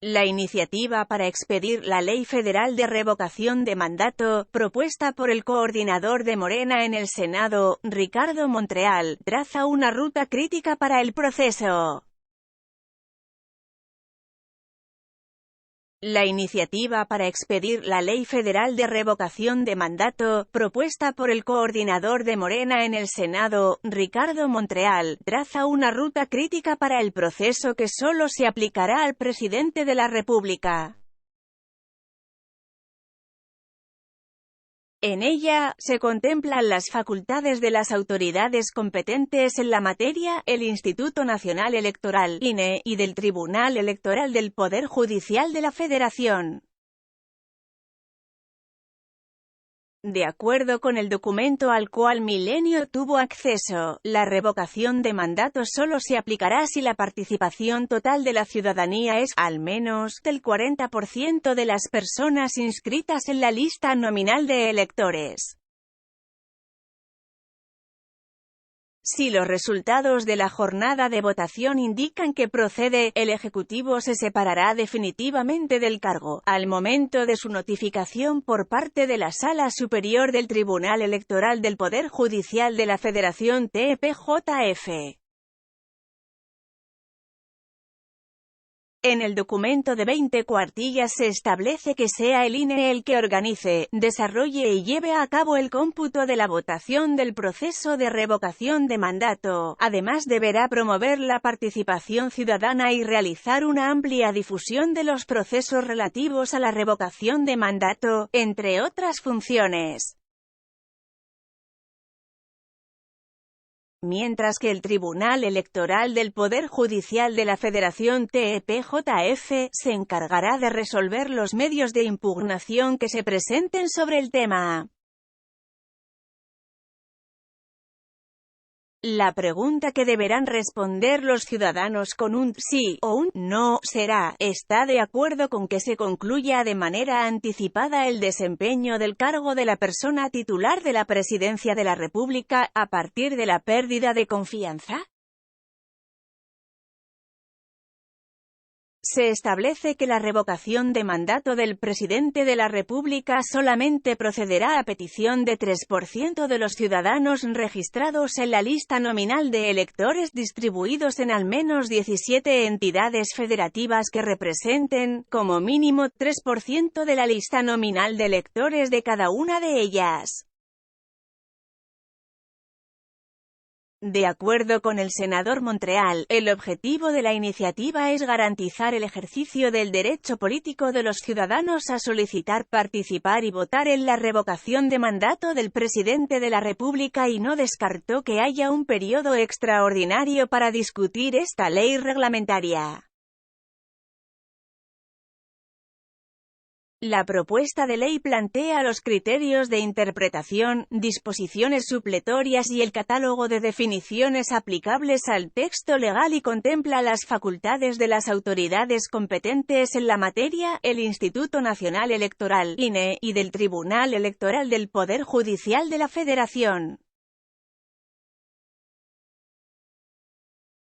La iniciativa para expedir la Ley Federal de Revocación de Mandato, propuesta por el coordinador de Morena en el Senado, Ricardo Montreal, traza una ruta crítica para el proceso. La iniciativa para expedir la Ley Federal de Revocación de Mandato, propuesta por el coordinador de Morena en el Senado, Ricardo Montreal, traza una ruta crítica para el proceso que solo se aplicará al presidente de la República. En ella, se contemplan las facultades de las autoridades competentes en la materia, el Instituto Nacional Electoral, INE, y del Tribunal Electoral del Poder Judicial de la Federación. De acuerdo con el documento al cual Milenio tuvo acceso, la revocación de mandato solo se aplicará si la participación total de la ciudadanía es, al menos, del 40% de las personas inscritas en la lista nominal de electores. Si los resultados de la jornada de votación indican que procede, el Ejecutivo se separará definitivamente del cargo, al momento de su notificación por parte de la Sala Superior del Tribunal Electoral del Poder Judicial de la Federación TPJF. En el documento de 20 cuartillas se establece que sea el INE el que organice, desarrolle y lleve a cabo el cómputo de la votación del proceso de revocación de mandato. Además deberá promover la participación ciudadana y realizar una amplia difusión de los procesos relativos a la revocación de mandato, entre otras funciones. Mientras que el Tribunal Electoral del Poder Judicial de la Federación TPJF se encargará de resolver los medios de impugnación que se presenten sobre el tema. La pregunta que deberán responder los ciudadanos con un sí o un no será: ¿está de acuerdo con que se concluya de manera anticipada el desempeño del cargo de la persona titular de la Presidencia de la República, a partir de la pérdida de confianza? Se establece que la revocación de mandato del presidente de la República solamente procederá a petición de 3% de los ciudadanos registrados en la lista nominal de electores distribuidos en al menos 17 entidades federativas que representen, como mínimo, 3% de la lista nominal de electores de cada una de ellas. De acuerdo con el senador Montreal, el objetivo de la iniciativa es garantizar el ejercicio del derecho político de los ciudadanos a solicitar, participar y votar en la revocación de mandato del presidente de la República, y no descartó que haya un periodo extraordinario para discutir esta ley reglamentaria. La propuesta de ley plantea los criterios de interpretación, disposiciones supletorias y el catálogo de definiciones aplicables al texto legal y contempla las facultades de las autoridades competentes en la materia, el Instituto Nacional Electoral, INE, y del Tribunal Electoral del Poder Judicial de la Federación.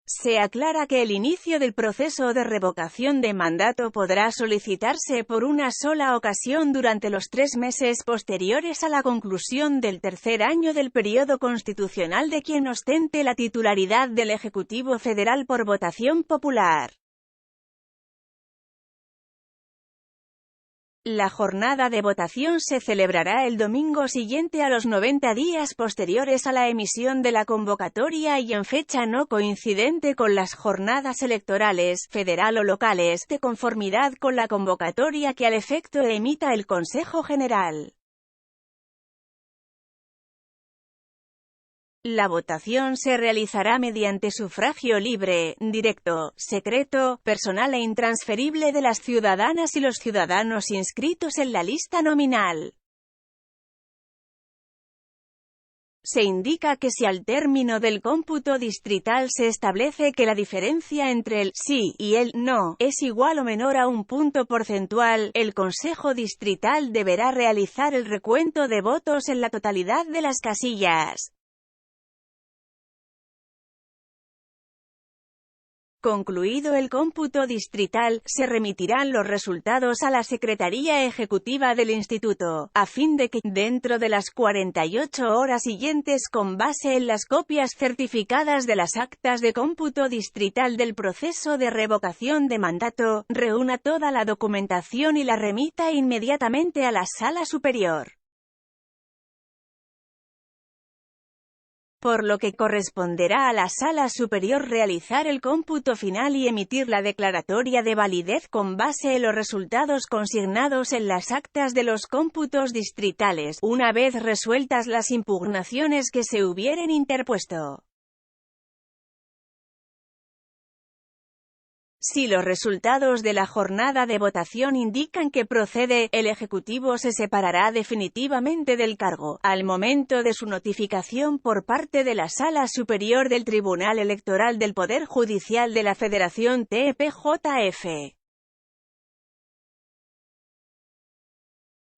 Se aclara que el inicio del proceso de revocación de mandato podrá solicitarse por una sola ocasión durante los 3 meses posteriores a la conclusión del tercer año del período constitucional de quien ostente la titularidad del Ejecutivo Federal por votación popular. La jornada de votación se celebrará el domingo siguiente a los 90 días posteriores a la emisión de la convocatoria y en fecha no coincidente con las jornadas electorales, federal o locales, de conformidad con la convocatoria que al efecto emita el Consejo General. La votación se realizará mediante sufragio libre, directo, secreto, personal e intransferible de las ciudadanas y los ciudadanos inscritos en la lista nominal. Se indica que si al término del cómputo distrital se establece que la diferencia entre el sí y el no es igual o menor a un punto porcentual, el Consejo Distrital deberá realizar el recuento de votos en la totalidad de las casillas. Concluido el cómputo distrital, se remitirán los resultados a la Secretaría Ejecutiva del Instituto, a fin de que, dentro de las 48 horas siguientes, con base en las copias certificadas de las actas de cómputo distrital del proceso de revocación de mandato, reúna toda la documentación y la remita inmediatamente a la Sala Superior. Por lo que corresponderá a la Sala Superior realizar el cómputo final y emitir la declaratoria de validez con base en los resultados consignados en las actas de los cómputos distritales, una vez resueltas las impugnaciones que se hubieren interpuesto. Si los resultados de la jornada de votación indican que procede, el Ejecutivo se separará definitivamente del cargo, al momento de su notificación por parte de la Sala Superior del Tribunal Electoral del Poder Judicial de la Federación TPJF.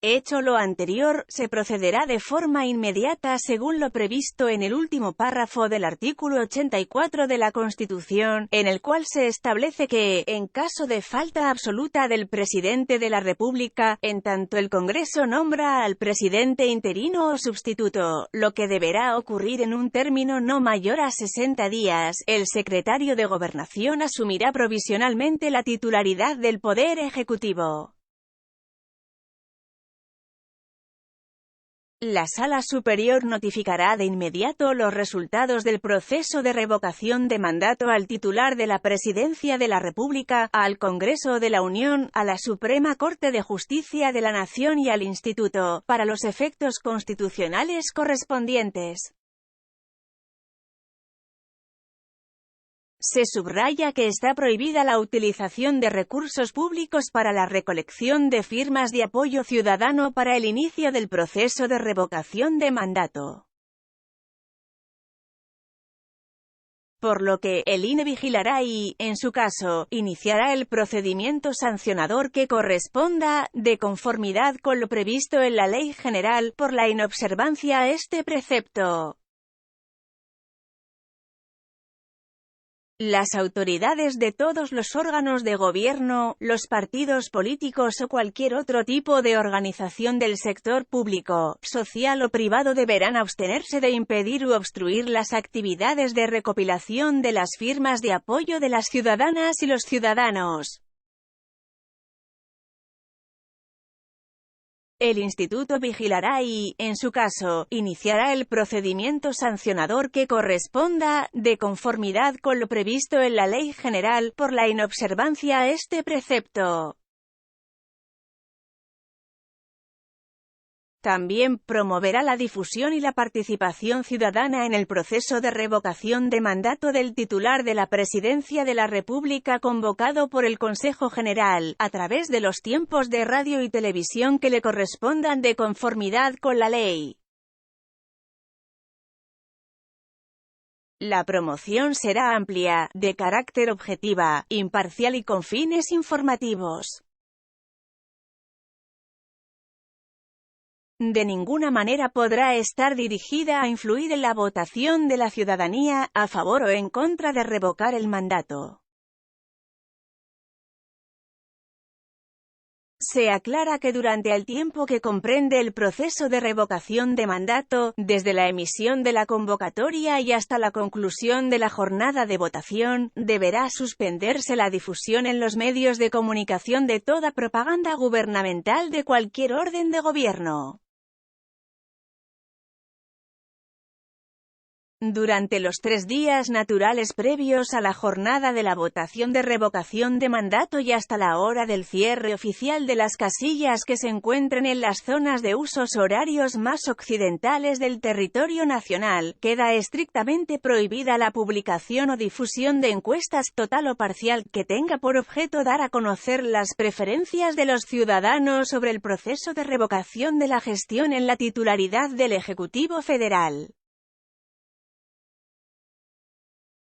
Hecho lo anterior, se procederá de forma inmediata según lo previsto en el último párrafo del artículo 84 de la Constitución, en el cual se establece que, en caso de falta absoluta del presidente de la República, en tanto el Congreso nombra al presidente interino o sustituto, lo que deberá ocurrir en un término no mayor a 60 días, el secretario de Gobernación asumirá provisionalmente la titularidad del Poder Ejecutivo. La Sala Superior notificará de inmediato los resultados del proceso de revocación de mandato al titular de la Presidencia de la República, al Congreso de la Unión, a la Suprema Corte de Justicia de la Nación y al Instituto, para los efectos constitucionales correspondientes. Se subraya que está prohibida la utilización de recursos públicos para la recolección de firmas de apoyo ciudadano para el inicio del proceso de revocación de mandato. Por lo que, el INE vigilará y, en su caso, iniciará el procedimiento sancionador que corresponda, de conformidad con lo previsto en la Ley General, por la inobservancia a este precepto. Las autoridades de todos los órganos de gobierno, los partidos políticos o cualquier otro tipo de organización del sector público, social o privado deberán abstenerse de impedir u obstruir las actividades de recopilación de las firmas de apoyo de las ciudadanas y los ciudadanos. El Instituto vigilará y, en su caso, iniciará el procedimiento sancionador que corresponda, de conformidad con lo previsto en la Ley General, por la inobservancia a este precepto. También promoverá la difusión y la participación ciudadana en el proceso de revocación de mandato del titular de la Presidencia de la República convocado por el Consejo General, a través de los tiempos de radio y televisión que le correspondan de conformidad con la ley. La promoción será amplia, de carácter objetiva, imparcial y con fines informativos. De ninguna manera podrá estar dirigida a influir en la votación de la ciudadanía, a favor o en contra de revocar el mandato. Se aclara que durante el tiempo que comprende el proceso de revocación de mandato, desde la emisión de la convocatoria y hasta la conclusión de la jornada de votación, deberá suspenderse la difusión en los medios de comunicación de toda propaganda gubernamental de cualquier orden de gobierno. Durante los 3 días naturales previos a la jornada de la votación de revocación de mandato y hasta la hora del cierre oficial de las casillas que se encuentren en las zonas de usos horarios más occidentales del territorio nacional, queda estrictamente prohibida la publicación o difusión de encuestas total o parcial que tenga por objeto dar a conocer las preferencias de los ciudadanos sobre el proceso de revocación de la gestión en la titularidad del Ejecutivo Federal.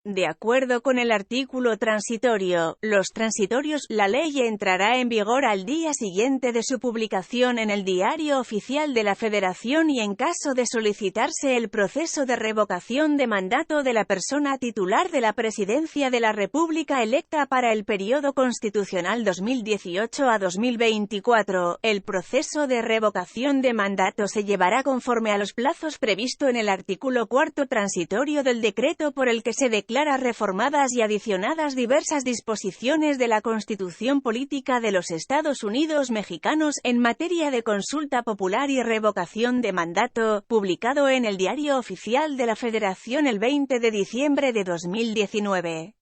De acuerdo con el artículo transitorio, los transitorios, la ley entrará en vigor al día siguiente de su publicación en el Diario Oficial de la Federación y en caso de solicitarse el proceso de revocación de mandato de la persona titular de la Presidencia de la República electa para el período constitucional 2018 a 2024, el proceso de revocación de mandato se llevará conforme a los plazos previsto en el artículo 4 transitorio del decreto por el que se declara reformadas y adicionadas diversas disposiciones de la Constitución Política de los Estados Unidos Mexicanos en materia de consulta popular y revocación de mandato, publicado en el Diario Oficial de la Federación el 20 de diciembre de 2019.